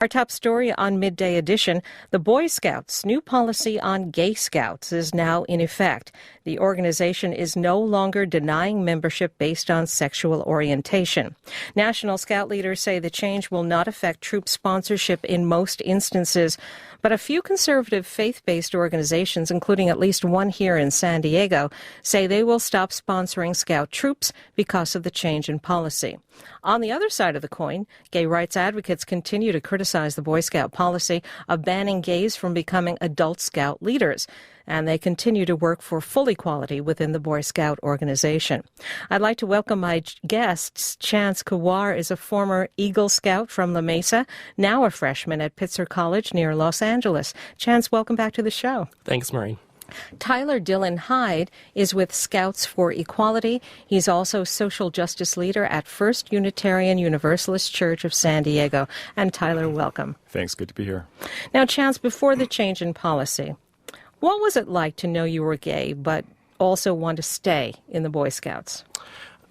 Our top story on Midday Edition, the Boy Scouts' new policy on gay scouts is now in effect. The organization is no longer denying membership based on sexual orientation. National Scout leaders say the change will not affect troop sponsorship in most instances, but a few conservative faith-based organizations, including at least one here in San Diego, say they will stop sponsoring Scout troops because of the change in policy. On the other side of the coin, gay rights advocates continue to criticize the Boy Scout policy of banning gays from becoming adult Scout leaders, and they continue to work for full equality within the Boy Scout organization. I'd like to welcome my guests. Chance Kawar is a former Eagle Scout from La Mesa, now a freshman at Pitzer College near Los Angeles. Chance, welcome back to the show. Thanks, Maureen. Tyler Dylan-Hyde is with Scouts for Equality. He's also social justice leader at First Unitarian Universalist Church of San Diego. And Tyler, welcome. Thanks. Good to be here. Now, Chance, before the change in policy, what was it like to know you were gay but also want to stay in the Boy Scouts?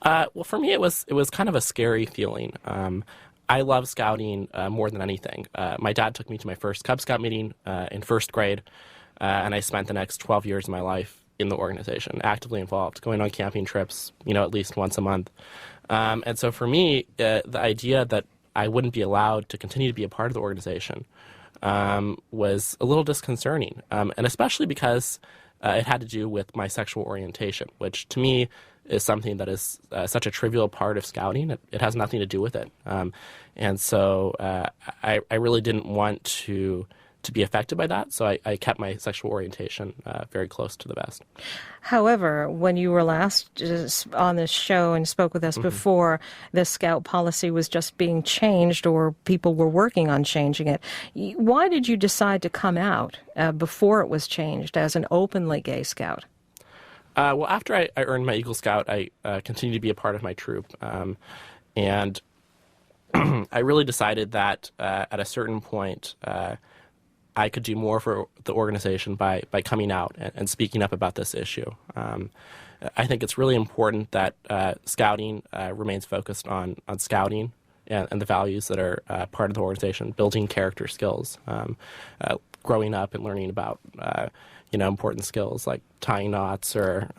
Well, for me, it was kind of a scary feeling. I love scouting more than anything. My dad took me to my first Cub Scout meeting in first grade. And I spent the next 12 years of my life in the organization, actively involved, going on camping trips, at least once a month. And so for me, the idea that I wouldn't be allowed to continue to be a part of the organization was a little disconcerting, and especially because it had to do with my sexual orientation, which to me is something that is such a trivial part of scouting. It has nothing to do with it. And so I really didn't want to be affected by that, so I kept my sexual orientation very close to the vest. However, when you were last on this show and spoke with us before, the Scout policy was just being changed or people were working on changing it. Why did you decide to come out before it was changed as an openly gay Scout? Well, after I earned my Eagle Scout, I continued to be a part of my troop. And I really decided that at a certain point, I could do more for the organization by coming out and speaking up about this issue. I think it's really important that scouting remains focused on scouting and the values that are part of the organization, building character skills, growing up and learning about important skills like tying knots or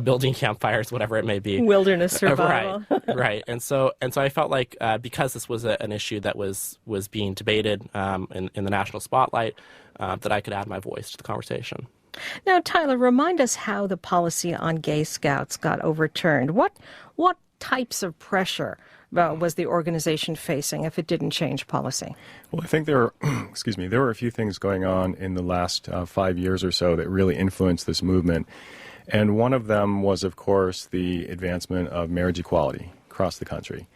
building campfires, whatever it may be. Wilderness survival. Right. And so I felt like because this was an issue that was being debated in the national spotlight, that I could add my voice to the conversation. Now, Tyler, remind us how the policy on gay scouts got overturned. What types of pressure was the organization facing if it didn't change policy? Well, I think there were a few things going on in the last 5 years or so that really influenced this movement. And one of them was, of course, the advancement of marriage equality across the country.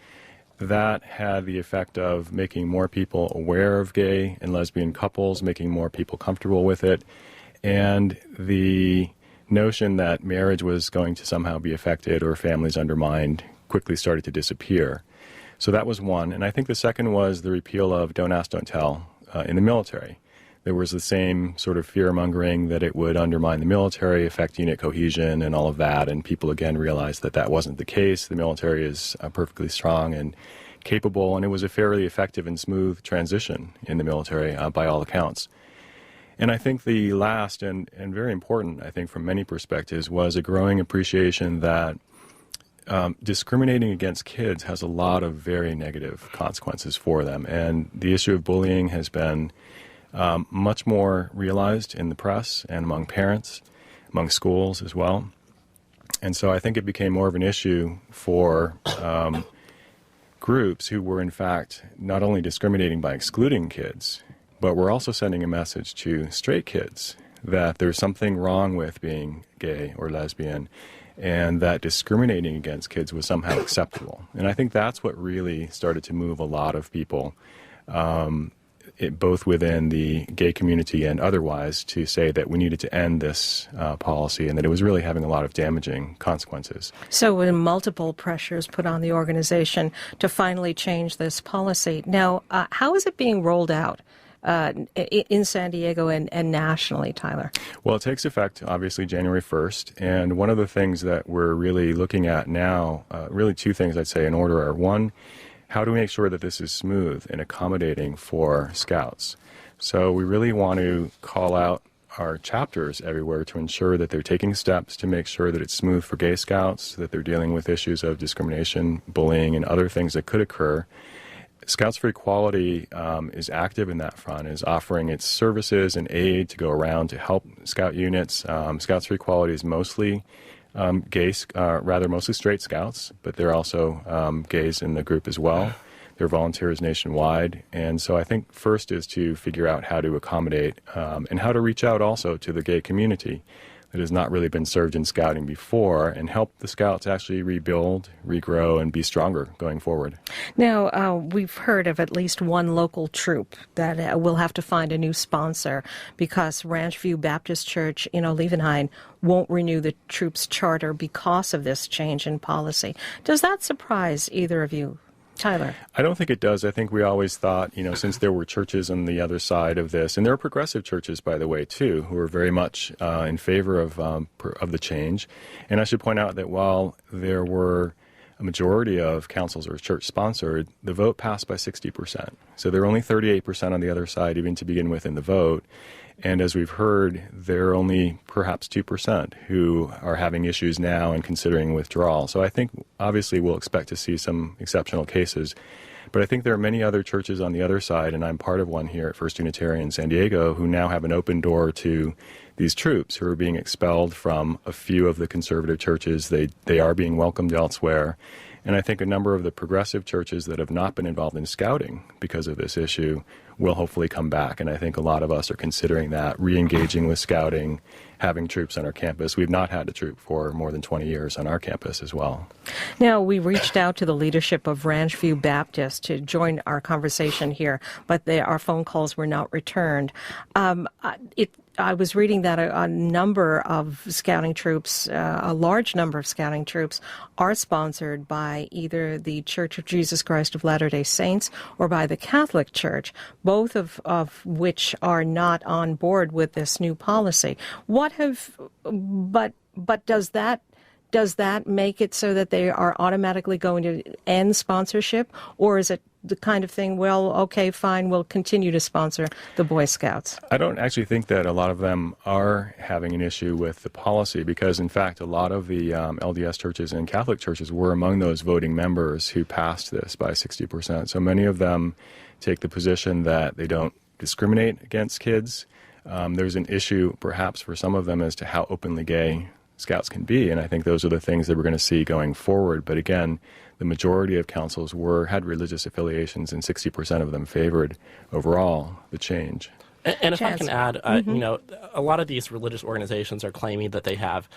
That had the effect of making more people aware of gay and lesbian couples, making more people comfortable with it, and the notion that marriage was going to somehow be affected or families undermined quickly started to disappear. So that was one. And I think the second was the repeal of Don't Ask, Don't Tell in the military. There was the same sort of fear-mongering that it would undermine the military, affect unit cohesion and all of that, and people again realized that that wasn't the case. The military is perfectly strong and capable, and it was a fairly effective and smooth transition in the military by all accounts. And I think the last and very important, I think from many perspectives, was a growing appreciation that discriminating against kids has a lot of very negative consequences for them. And the issue of bullying has been much more realized in the press and among parents, among schools as well. And so I think it became more of an issue for groups who were in fact not only discriminating by excluding kids, but were also sending a message to straight kids that there's something wrong with being gay or lesbian, and that discriminating against kids was somehow acceptable. And I think that's what really started to move a lot of people, both within the gay community and otherwise, to say that we needed to end this policy and that it was really having a lot of damaging consequences. So when multiple pressures put on the organization to finally change this policy. Now, how is it being rolled out in San Diego and nationally, Tyler? Well, it takes effect, obviously, January 1st. And one of the things that we're really looking at now, really two things I'd say in order are, one, how do we make sure that this is smooth and accommodating for Scouts? So we really want to call out our chapters everywhere to ensure that they're taking steps to make sure that it's smooth for gay Scouts, that they're dealing with issues of discrimination, bullying, and other things that could occur. Scouts for Equality is active in that front, is offering its services and aid to go around to help Scout units. Scouts for Equality is mostly mostly straight Scouts, but there are also gays in the group as well. There are volunteers nationwide. And so I think first is to figure out how to accommodate and how to reach out also to the gay community that has not really been served in Scouting before and help the Scouts actually rebuild, regrow, and be stronger going forward. Now, we've heard of at least one local troop that will have to find a new sponsor because Ranch View Baptist Church in Dylan-Hyde won't renew the troop's charter because of this change in policy. Does that surprise either of you? Tyler? I don't think it does. I think we always thought, since there were churches on the other side of this, and there are progressive churches, by the way, too, who are very much in favor of the change. And I should point out that while there were a majority of councils or church-sponsored, the vote passed by 60%. So there are only 38% on the other side, even to begin with, in the vote. And as we've heard, there are only perhaps 2% who are having issues now and considering withdrawal. So I think obviously we'll expect to see some exceptional cases. But I think there are many other churches on the other side, and I'm part of one here at First Unitarian San Diego, who now have an open door to these troops who are being expelled from a few of the conservative churches. They are being welcomed elsewhere. And I think a number of the progressive churches that have not been involved in Scouting because of this issue will hopefully come back. And I think a lot of us are considering that, re-engaging with Scouting, having troops on our campus. We've not had a troop for more than 20 years on our campus as well. Now, we reached out to the leadership of Ranch View Baptist to join our conversation here, but our phone calls were not returned. I was reading that a number of Scouting troops, a large number of Scouting troops, are sponsored by either the Church of Jesus Christ of Latter-day Saints or by the Catholic Church, both of which are not on board with this new policy. But does that make it so that they are automatically going to end sponsorship, or is it the kind of thing, well, okay, fine, we'll continue to sponsor the Boy Scouts? I don't actually think that a lot of them are having an issue with the policy because, in fact, a lot of the LDS churches and Catholic churches were among those voting members who passed this by 60%. So many of them take the position that they don't discriminate against kids. There's an issue, perhaps, for some of them as to how openly gay Scouts can be, and I think those are the things that we're going to see going forward. But again, the majority of councils had religious affiliations, and 60% of them favored overall the change. And if I can add, a lot of these religious organizations are claiming that they have,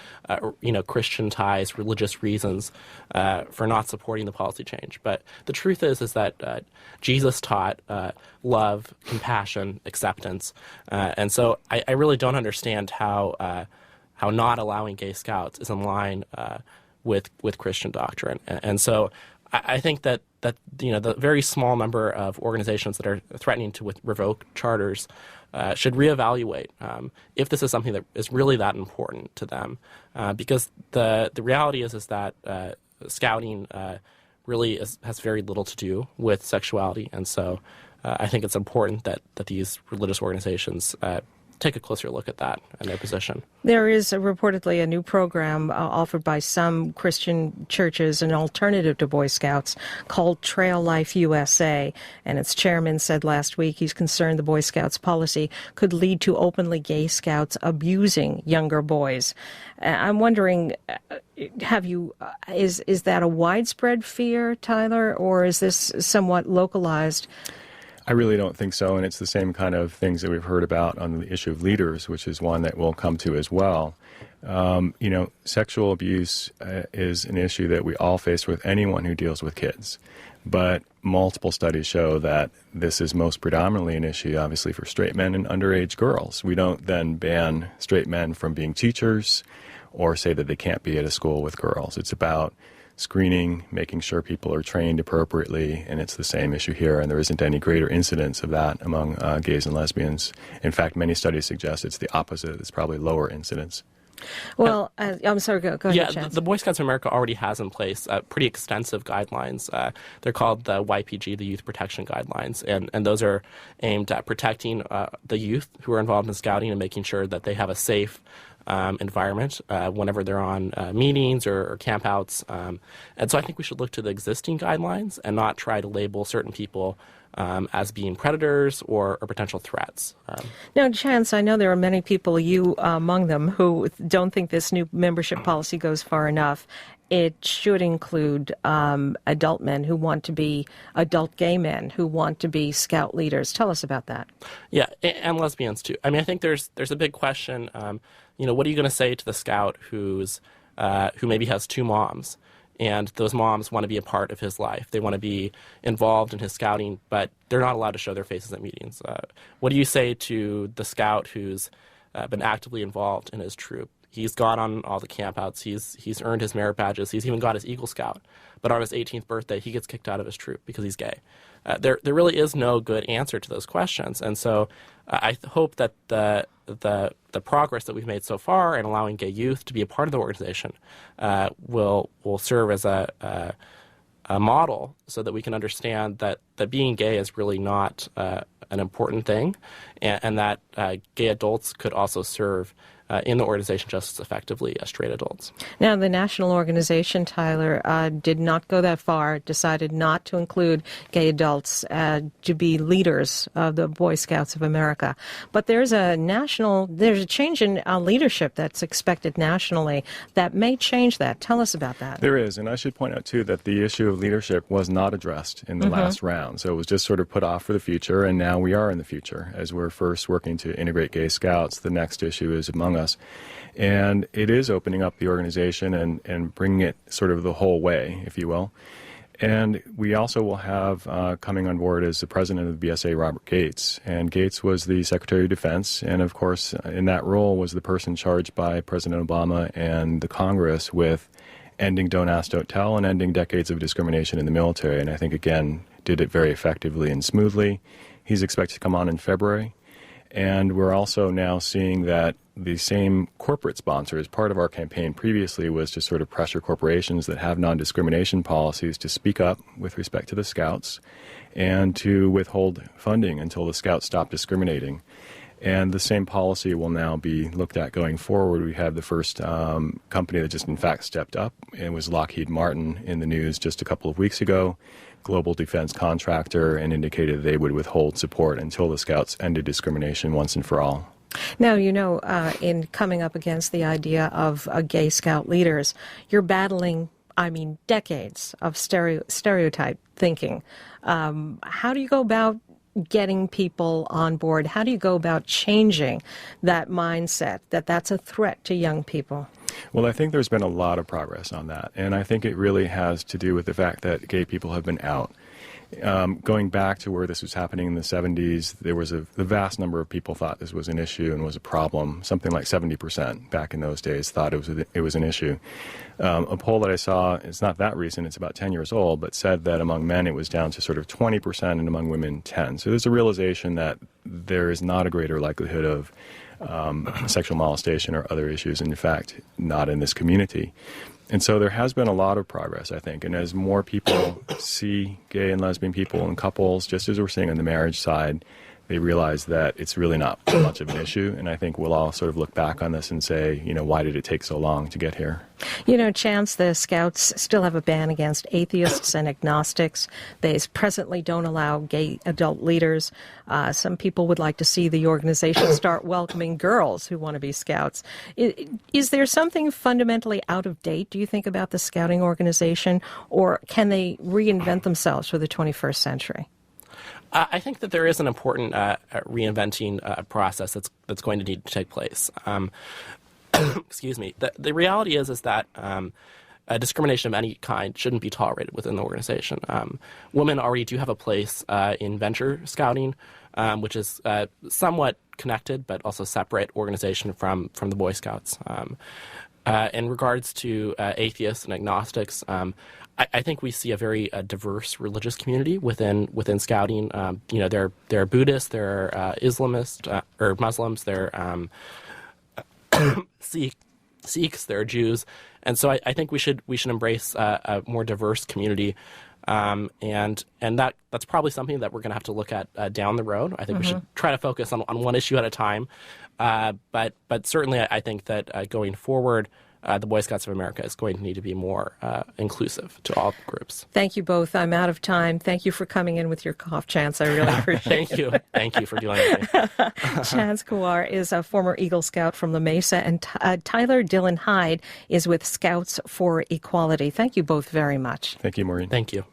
Christian ties, religious reasons for not supporting the policy change. But the truth is that Jesus taught love, compassion, acceptance, and so I really don't understand how not allowing gay Scouts is in line with Christian doctrine. And so I think that the very small number of organizations that are threatening to revoke charters should reevaluate if this is something that is really that important to them. Because the reality is that Scouting really has very little to do with sexuality. And so I think it's important that these religious organizations take a closer look at that and their position. There is reportedly a new program offered by some Christian churches, an alternative to Boy Scouts, called Trail Life USA. And its chairman said last week he's concerned the Boy Scouts policy could lead to openly gay Scouts abusing younger boys. I'm wondering, is that a widespread fear, Tyler, or is this somewhat localized? I really don't think so, and it's the same kind of things that we've heard about on the issue of leaders, which is one that we'll come to as well. Sexual abuse is an issue that we all face with anyone who deals with kids. But multiple studies show that this is most predominantly an issue, obviously, for straight men and underage girls. We don't then ban straight men from being teachers or say that they can't be at a school with girls. It's about screening, making sure people are trained appropriately, and it's the same issue here, and there isn't any greater incidence of that among gays and lesbians. In fact, many studies suggest it's the opposite. It's probably lower incidence. Well, I'm sorry, go ahead, Yeah, Chance. the Boy Scouts of America already has in place pretty extensive guidelines. They're called the YPG, the Youth Protection Guidelines, and those are aimed at protecting the youth who are involved in scouting and making sure that they have a safe environment whenever they're on meetings or campouts. And so I think we should look to the existing guidelines and not try to label certain people as being predators or potential threats. Now, Chance, I know there are many people, you among them, who don't think this new membership policy goes far enough. It should include adult men who want to be adult gay men who want to be scout leaders. Tell us about that. Yeah, and lesbians too. I mean, I think there's a big question. What are you going to say to the scout who maybe has two moms? And those moms want to be a part of his life. They want to be involved in his scouting, but they're not allowed to show their faces at meetings. What do you say to the scout who's been actively involved in his troop? He's gone on all the campouts. He's earned his merit badges. He's even got his Eagle Scout. But on his 18th birthday, he gets kicked out of his troop because he's gay. There really is no good answer to those questions. And so I hope that the progress that we've made so far in allowing gay youth to be a part of the organization will serve as a model so that we can understand that being gay is really not an important thing, and that gay adults could also serve in the organization just as effectively as straight adults. Now, the national organization, Tyler, did not go that far, decided not to include gay adults to be leaders of the Boy Scouts of America. But there's a change in leadership that's expected nationally that may change that. Tell us about that. There is, and I should point out, too, that the issue of leadership was not addressed in the last round. So it was just sort of put off for the future, and now we are in the future. As we're first working to integrate gay scouts, the next issue is among us. And it is opening up the organization and bringing it sort of the whole way, if you will. And we also will have coming on board as the president of the BSA, Robert Gates. And Gates was the Secretary of Defense, and of course, in that role was the person charged by President Obama and the Congress with ending Don't Ask, Don't Tell and ending decades of discrimination in the military. And I think, again, did it very effectively and smoothly. He's expected to come on in February. And we're also now seeing that the same corporate sponsor, as part of our campaign previously, was to sort of pressure corporations that have non-discrimination policies to speak up with respect to the Scouts and to withhold funding until the Scouts stop discriminating. And the same policy will now be looked at going forward. We have the first company that just in fact stepped up. It was Lockheed Martin in the news just a couple of weeks ago, global defense contractor, and indicated they would withhold support until the Scouts ended discrimination once and for all. Now, in coming up against the idea of gay scout leaders, you're battling, decades of stereotype thinking. How do you go about getting people on board? How do you go about changing that mindset that that's a threat to young people? Well, I think there's been a lot of progress on that, and I think it really has to do with the fact that gay people have been out. Going back to where this was happening in the 70s, there was the vast number of people thought this was an issue and was a problem. Something like 70% back in those days thought it was an issue. A poll that I saw, it's not that recent, it's about 10 years old, but said that among men it was down to sort of 20% and among women 10%. So there's a realization that there is not a greater likelihood of sexual molestation or other issues, in fact, not in this community. And so there has been a lot of progress, I think. And as more people see gay and lesbian people and couples, just as we're seeing on the marriage side, they realize that it's really not much of an issue. And I think we'll all sort of look back on this and say, why did it take so long to get here? Chance, the Scouts still have a ban against atheists and agnostics. They presently don't allow gay adult leaders. Some people would like to see the organization start welcoming girls who want to be Scouts. Is there something fundamentally out of date, do you think, about the Scouting organization, or can they reinvent themselves for the 21st century? I think that there is an important reinventing process that's going to need to take place. Excuse me. The reality is that discrimination of any kind shouldn't be tolerated within the organization. Women already do have a place in venture scouting, which is somewhat connected but also separate organization from the Boy Scouts. In regards to atheists and agnostics, I think we see a very diverse religious community within Scouting. There are Buddhists, there are Islamists or Muslims, there are Sikh, Sikhs, there are Jews, and so I think we should embrace a more diverse community, and that's probably something that we're going to have to look at down the road. I think we should try to focus on one issue at a time, but certainly I think that going forward, the Boy Scouts of America is going to need to be more inclusive to all groups. Thank you both. I'm out of time. Thank you for coming in with your cough chants. I really appreciate it. Thank you for doing it. Chance Kawar is a former Eagle Scout from La Mesa, and Tyler Dylan-Hyde is with Scouts for Equality. Thank you both very much. Thank you, Maureen. Thank you.